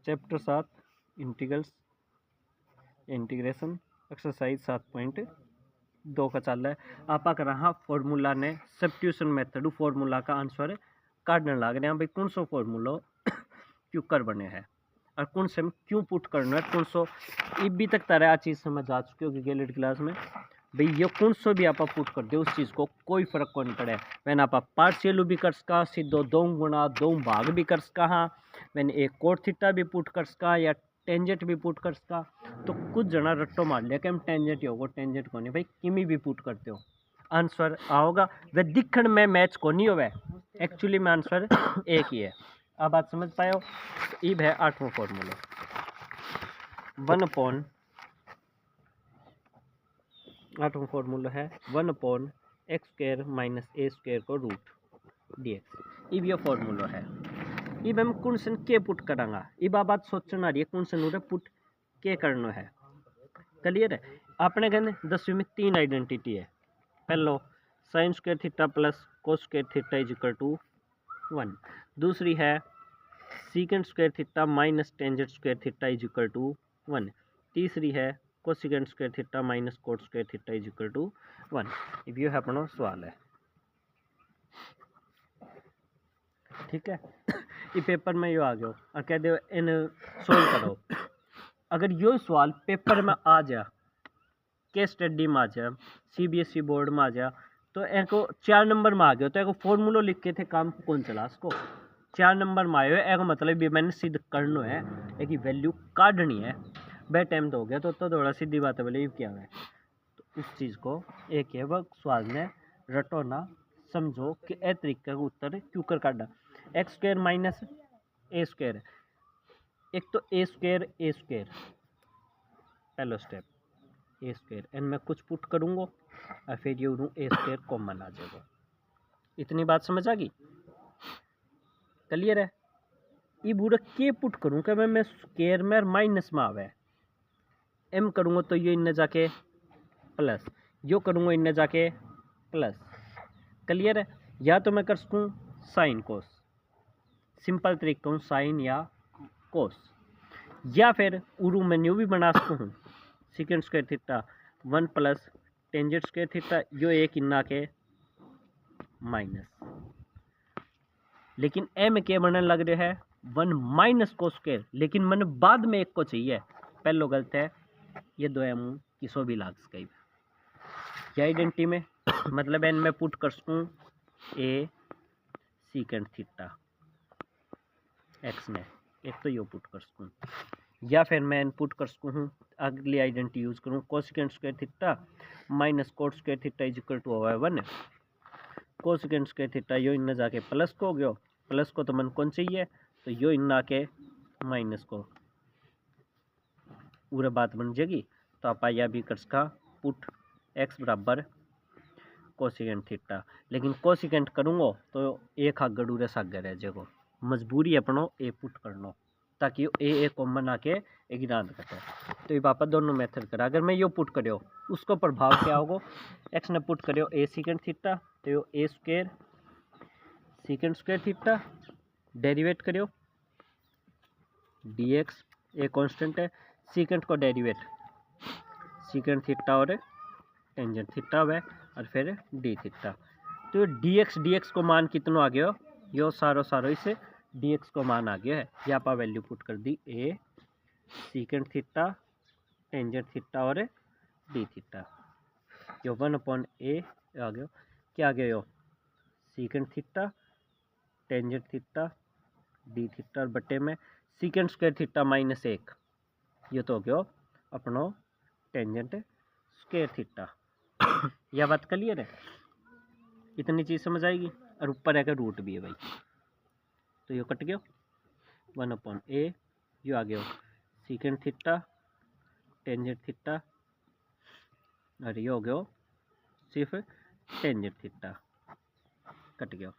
Chapter 7 integrals integration exercise 7.2 का चल रहा है। आप कर रहा फॉर्मूला ने सब्स्टिट्यूशन मेथड फॉर्मूला का आंसर काटने लग रहे हैं भाई कौन सो फॉर्मूला क्यों कर बने हैं और कौन से क्यों पुट करना है कौन सो अभी तक तरह चीज़ समझ आ चुकी होगी गैलेट क्लास में भाई ये कौन सो भी आप पुट कर दे उस चीज़ को कोई फर्क को नहीं पड़े। वैन आप पार्शियल भी कर सका सीधो 2 गुणा 2 भाग भी कर सका हाँ वैन एक कोट थीटा भी पुट कर सका या टेंजेंट भी पुट कर सका। तो कुछ जना रट्टो मार लिया कि हम टेंजेंट ही होगा टेंजेंट को नहीं भाई किमी भी पुट करते हो आंसर आओगा वह दिखण में मैच को नहीं होवे एक्चुअली में आंसर एक ही है। अब बात समझ पाए हो। इब है 8वां फॉर्मूला 8वां फॉर्मूला है 1/x² माइनस a² को रूट dx। इब ये फॉर्मूला है। इब हम कौन के पुट करांगा इब आ बात सोचना रही है कौन पुट के करना है। क्लियर है। अपने कहने 10वीं में 3 आइडेंटिटी है। पहलो sin² theta plus cos² theta is equal to 1। दूसरी है sec² theta minus tan² theta is equal to 1। तीसरी है cosec² theta minus cot² theta is equal to 1। अब ये अपना सवाल है ठीक है। ये पेपर में यो आ गयो और कह दो इन सोल्व करो। अगर यो सवाल पेपर में आ जा के स्टडी में आ जा CBSE बोर्ड में आ जा तो एक 4 नंबर में आ गया तो एक फॉर्मूला लिख के थे काम कौन चला इसको 4 नंबर में आयो एक मतलब भी मैंने सिद्ध करना है एक वैल्यू काटनी है बे टाइम तो हो गया तो थोड़ा सीधी बात है बोले ये क्या है। तो इस चीज़ को एक है वह सवाल ने रटो ना समझो कि ए तरीके का उत्तर क्यों कर काटा x² माइनस a²। एक तो a² पहला स्टेप a² एंड मैं कुछ पुट करूँगा और फिर ये a² कॉमन आ जाएगा। इतनी बात समझ आ गई क्लियर है। ये पूरा के पुट करूँ कि मैं स्क्वायर में और माइनस में आवे m करूँगा तो ये इन्हें जाके प्लस यो करूँगा इन्हें जाके प्लस। क्लियर है। या तो मैं कर सकूँ साइन कोस सिंपल तरीका हूँ साइन या कोस या फिर उरू मैं न्यू भी बना सकता हूँ sec² theta 1 plus tan² theta यो एक इन्ना के माइनस। लेकिन m के बनने लग रहे है 1 माइनस cos² लेकिन मन बाद में एक को चाहिए पहलो गलत है ये 2m किसो भी लाग सके या आइडेंटिटी में मतलब एन में पुट कर सकूँ a sec² थीटा x में एक तो यो पुट कर सकूँ या फिर मैं इनपुट कर सकूँ हूँ अगली आइडेंटिटी यूज करूँ cosec² theta minus cot² theta is equal to होगा 1। cosec² थीटा यो इन्ना जाके प्लस को हो गया प्लस को तो मन कौन चाहिए तो यो इन्ना के माइनस को पूरा बात बन जाएगी। तो आप यह भी कर सका पुट x बराबर cosec थीटा लेकिन cosec करूँगा तो एक आगे उरे सागे रह जाएगा मजबूरी अपनो ए पुट करना ताकि ए कॉमन आके एक दांत कटे। तो ये पापा दोनों मेथड करा अगर मैं यो पुट करो उसको प्रभाव क्या होगा x ने पुट करो a sec थीटा तो यो a² sec² थीटा डेरिवेट करो dx ए कांस्टेंट है secant को डेरिवेट secant थीटा और टेंजेंट थीटा है और फिर d थीटा। तो dx को मान कितना आ गया यो सारो इसे dx को मान आ गया है यहाँ पर वैल्यू पुट कर दी a secant theta tangent theta और d थीटा यो 1/a आ गया क्या आ गया यो secant theta tangent theta d theta और बटे में sec² थीटा माइनस 1 ये तो हो गया अपनो टेंजेंट² थीटा। यह बात क्लियर है। इतनी चीज़ समझ आएगी और ऊपर है रूट भी है भाई तो ये कट गया 1/a यो आ गया secant थीटा टेंजेंट थीटा और ये हो गया सिर्फ टेंजेंट थीटा कट गया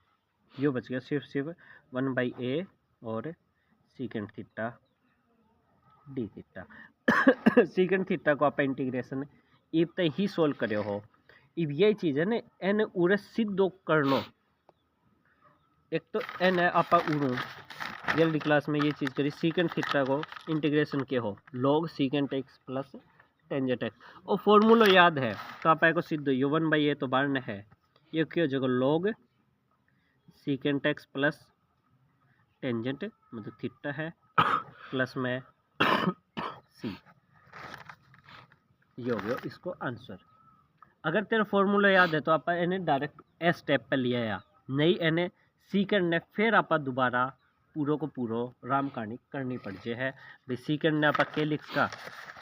यो बच गया सिर्फ 1/a और secant theta d theta. secant theta को आप इंटीग्रेशन इब तक ही सोल्व करे हो इब यही चीज़ है ना एन उरे सिद्धो करनो एक तो एन है आप उड़ू जल्दी क्लास में ये चीज़ करी, सीकेंट थीटा को इंटीग्रेशन के हो log secant x plus tangent x, और फॉर्मूला याद है तो आप को सीधो यो 1/a तो बाहर न है, ये क्यों जगह log secant x plus tangent मतलब थीटा है प्लस में सी, ये हो गया इसको आंसर। अगर तेरा फॉर्मूला याद है तो आप इन्हें डायरेक्ट ए स्टेप पे लिया या नहीं, इन्हें सीकेंड ने फिर आप दोबारा पूरो को पूरो राम कहानी करनी पड़ जे है भाई। सीकेंड ने आप के लिख का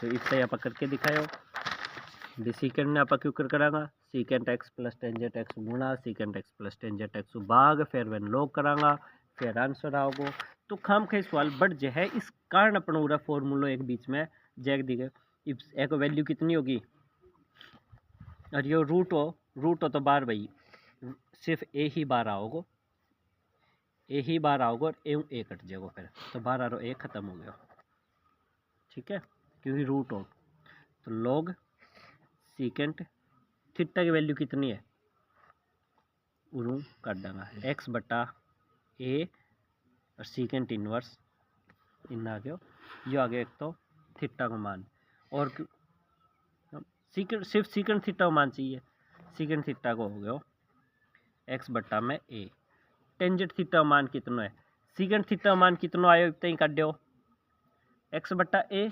तो इतना आप करके दिखाओ भाई। सीकेंड ने आप क्यों कर करांगा secant x plus tangent x गुणा secant x plus tangent x भाग फिर वन लॉग करांगा फिर आंसर आओगे। तो खाम खाई सवाल बढ़ जे है, इस कारण अपना पूरा फॉर्मूला एक बीच में जैक दी गए, एक वैल्यू कितनी होगी और ये रूट हो तो बार भाई सिर्फ ए ही बार आओगे, ए ही बार आओगे और ए कट जाएगा फिर तो 12 और ए खत्म हो गया, ठीक है क्योंकि रूट हो। तो लॉग सीकेंट थीटा की वैल्यू कितनी है उरू काट देना एक्स बटा ए और सीकेंट इनवर्स इन आ गया, ये आ गया एक तो थीटा का मान, और सीकेंट सिर्फ सीकेंट थीटा का मान चाहिए, सीकेंट थीटा को हो गया एक्स बटा में ए। टेंजेंट थीटा मान कितना है सीकेंट थीटा मान कितना आयो इतना ही काट दो एक्स बटा ए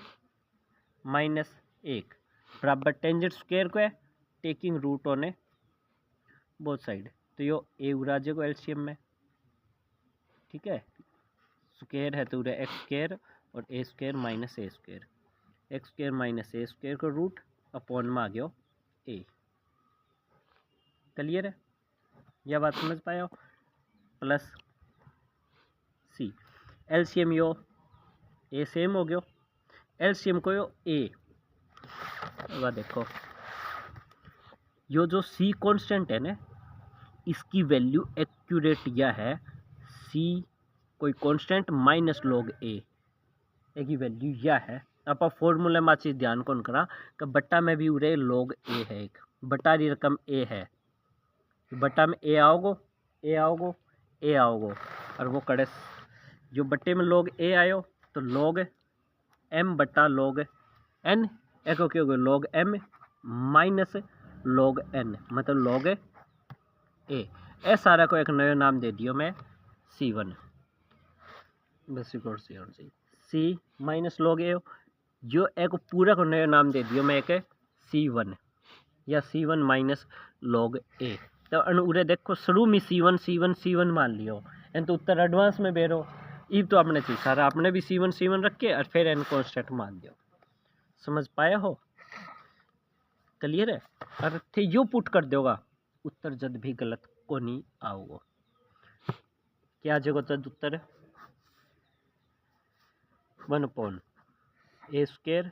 माइनस 1 बराबर टेंजेंट स्क्वायर को है taking root on a both side, तो यो ए उराजे को एलसीएम में, ठीक है स्क्वायर है तो उरा एक्स स्क्वायर और ए square minus a square, x square minus a square का रूट अपॉन में आ गया ए। क्लियर है यह बात समझ पाए प्लस सी एलसीएम यो ए सेम हो गयो, एलसीएम को यो ए देखो यो जो सी कांस्टेंट है ना इसकी वैल्यू एक्यूरेट यह है सी कोई कांस्टेंट माइनस लॉग ए की वैल्यू यह है। आप फॉर्मूला में चीज ध्यान कौन करा कि बट्टा में भी उरे लॉग ए है, एक बट्टा की रकम ए है, बट्टा में ए आओगो ए आओगो ए आओगो और वो कड़े जो बट्टे में लॉग ए आयो तो लॉग एम बट्टा लॉग एन एक क्या हो गया log m minus log n मतलब लॉग ए सारा को एक नया नाम दे दियो मैं C1 बस सी माइनस लॉग ए जो एक पूरा को नया नाम दे दियो मैं एक C1 या C1 माइनस लॉग ए। तो उरे देखो शुरू में C1 मान लियो एन तो उत्तर एडवांस में बेरो इब तो आपने चीज सारा आपने भी C1 रख के और फिर एन कॉन्स्टेंट मान दियो, समझ पाया हो क्लियर है। और थे यो पुट कर दोगा उत्तर जद भी गलत को नहीं आओगे, क्या जगह तद उत्तर 1/a square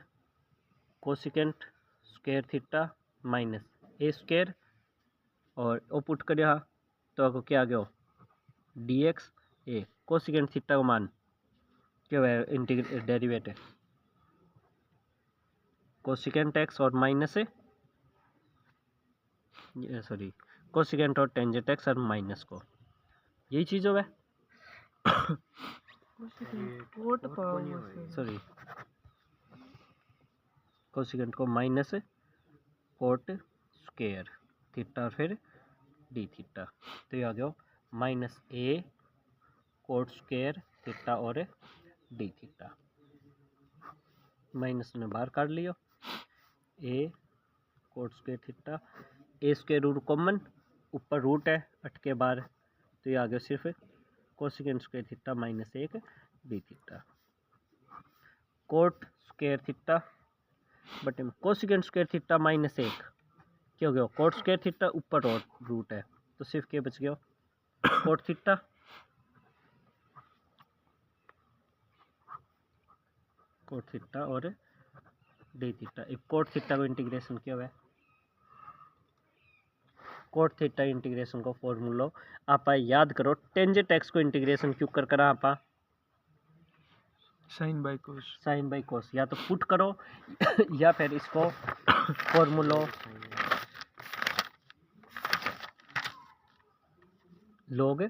cosecant square theta minus a square और ओ पुट कर तो आपको क्या आ गया dx ए कोसिकेंट थीटा का मान क्या है इंटीग्रेट डेरिवेटिव कोसिकेंट एक्स और माइनस सॉरी कोसिकेंट और टेंजेंट एक्स और माइनस को यही चीज हो सॉरी कोसिकेंट को माइनस कोट स्क्वायर थीटा और फिर डी थीटा, तो ये आ गया माइनस ए कोट स्क्वायर थीटा और डी थीटा, माइनस ने बाहर काट लियो ए कोट स्क्वायर थीटा ए स्क्वायर रूट कॉमन ऊपर रूट है अटके बार, तो ये आ गया सिर्फ cosecant square theta minus 1 D theta coat square theta बटे में कोसिकेंट स्क्वायर थीटा माइनस 1 क्या हो गया कोट स्क्वायर थीटा ऊपर और रूट है तो सिर्फ क्या बच गया कोट थीटा और डी थीटा। एक कोट थीटा को इंटीग्रेशन क्या हुआ है कोट थीटा इंटीग्रेशन को फॉर्मूला आप याद करो, टेंजेंट एक्स को इंटीग्रेशन क्यों कर करा आप साइन बाई कोस या तो पुट करो या फिर इसको फॉर्मूला लॉग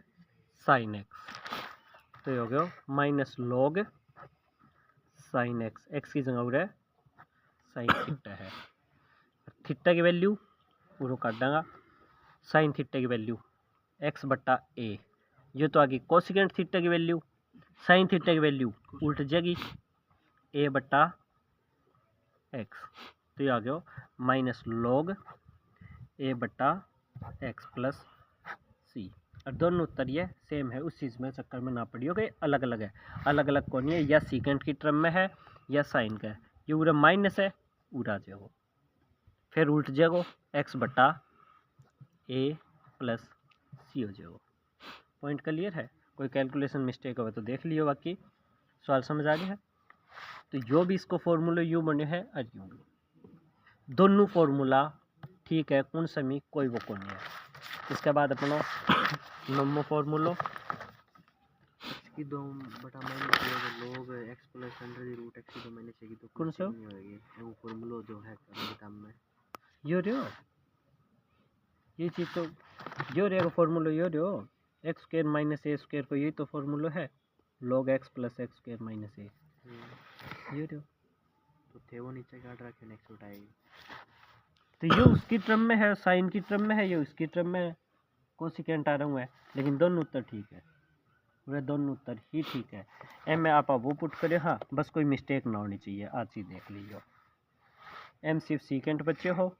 साइन एक्स तो ये हो गया minus log sine x, x की जगह हो रहा है साइन थीटा है। थीटा की वैल्यू पूरा काट देगा, साइन थीटा की वैल्यू एक्स बट्टा ए, ये तो आगे कोसिकेंट थीटा की वैल्यू, साइन थीटा की वैल्यू उल्ट जाएगी ए बट्टा एक्स, तो ये आ गया माइनस लॉग ए बट्टा एक्स प्लस सी। और दोनों उत्तर ये सेम है, उस चीज़ में चक्कर में ना पड़ी हो गई, अलग अलग है, अलग अलग कौन है, या सीकेंट की टर्म में है या साइन का है। ये पूरा माइनस है, पूरा जाएगा फिर उल्ट जाएगा एक्स बट्टा ए प्लस सी हो जाएगा। पॉइंट क्लियर है? कोई कैलकुलेशन मिस्टेक हो तो देख लियो, बाकी सवाल समझ आ गया है। तो जो भी इसको फॉर्मूला यू बने है और यू भी दोनों फॉर्मूला ठीक है, कौन समी कोई वो कौन है। इसके बाद अपना नम्बो फॉर्मूला इसकी 2 बटा minus log x plus under the root x की 2 माइनस की तो कौन सा नहीं होगी, वो फॉर्मूला जो है काम में यो रहो, ये चीज़ तो जो रहेगा फॉर्मूला यो रहो, x square minus a square को, यही तो फॉर्मूला है log x plus x square minus a, ये रहो। तो थे वो नीचे काट रखे नेक्स्ट उठाएगी, तो ये उसकी टर्म में है, साइन की टर्म में है, ये उसकी टर्म में है, कोसिकेंट आ रहा हूँ है, लेकिन दोनों उत्तर ठीक है, वे दोनों उत्तर ही ठीक है। एम में आप वो पुट करे, हाँ बस कोई मिस्टेक ना होनी चाहिए, आज ही देख लीजिए। एम सिर्फ सीकेंट बच्चे हो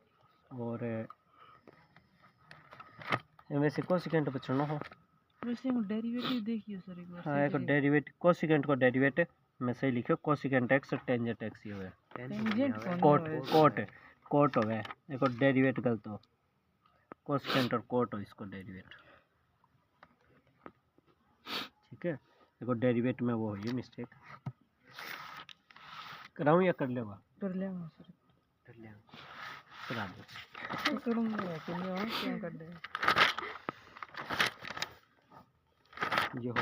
और एम वैसे कोसिकेंट बच्चे ना हो। वैसे डेरिवेटिव देखिए सर एक बार। हाँ एक डेरिवेटिव, कोसिकेंट को डेरिवेटिव मैं सही लिखो, कोसिकेंट एक्स और टेंजेंट एक्स ही हुए, कोट कोट कोट हो गए, एक डेरिवेट गलत हो, कोसिकेंट और कोट हो इसको डेरिवेट, ठीक है। देखो डेरिवेट में वो है मिस्टेक, कराऊँ या कर लेगा? कर लेंगे सर, कर लेंगे, करा दो, तो करूँगा तो नहीं क्या कर दे ये हो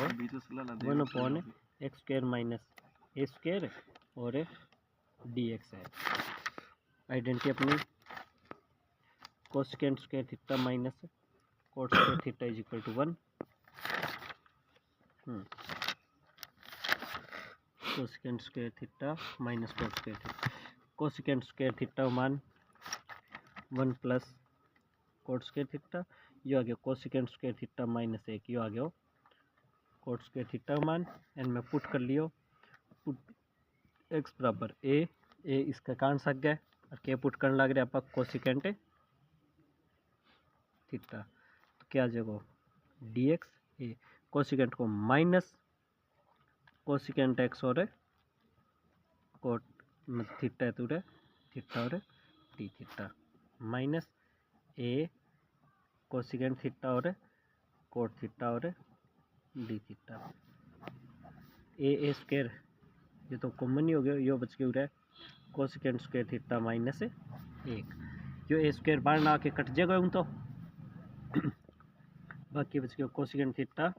1/x square minus a square और डी एक्स है। आइडेंटिटी अपनी cosecant square theta minus cot square theta is equal to 1, cosecant square theta minus cot square theta, cosecant square theta मान 1 प्लस कोट स्क्वायर थीटा, ये आ गया cosecant square theta minus 1, ये आ गया coat square theta मान, and में put कर लियो, put x बराबर ए इसका कान सक गए और के पुट करने लग रहे आप कोसिकेंट थीटा, तो क्या आ जाएगा डी एक्स ए, कोसिकेंट को माइनस कोसिकेंट एक्स और कोट थीटा है तो थीटा और डी थीटा माइनस ए कोसिकेंट थीटा और कोट थीटा और डी थीटा, ए स्क्वायर ये तो कॉमन ही हो गया, यो बच के उड़ा है कोसिकेंट स्क्वायर थीटा माइनस 1, जो ए स्क्वायर बाहर ना आके कट जाएगा हूँ तो बाकी बच गया कोसिकेंट थीटा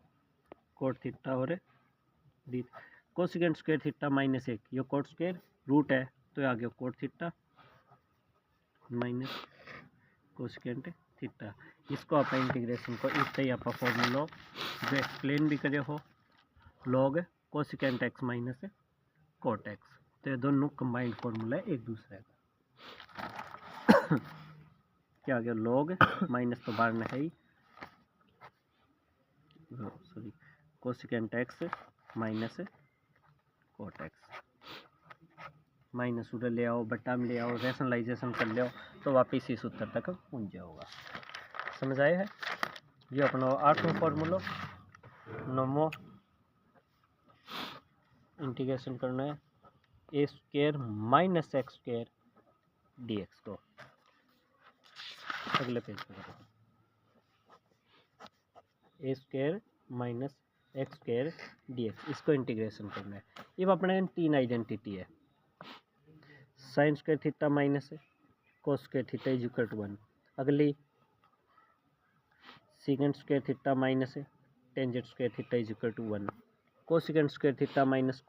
कोट थीटा और D, cosecant square theta minus 1, यो कोट स्क्वायर रूट है तो आ गया cot theta minus cosecant theta. इसको आप इंटीग्रेशन को इतना ही आप फॉर्मूला जो एक्सप्लेन भी करे हो log cosecant x minus cot x, तो ये दोनों कंबाइंड फॉर्मूला है एक दूसरे का क्या आ गया लॉग माइनस तो बाहर में है ही, sorry cosecant x minus cot x, minus उधर ले आओ बट्टा में ले आओ, रैशनलाइजेशन कर ले तो वापिस इस उत्तर तक पहुँच जाओगा। समझ आए है? ये अपना 8वां फॉर्मूला, 9वां इंटीग्रेशन करना है a square minus x square d x को, अगले पेज पे करो, a square minus x square d x, इसको इंटीग्रेशन करना है। ये अपने 3 आइडेंटिटी है, sine square theta minus cos square theta is equal to 1, अगली secant square theta minus tangent square theta is equal to 1, cosecant square theta minus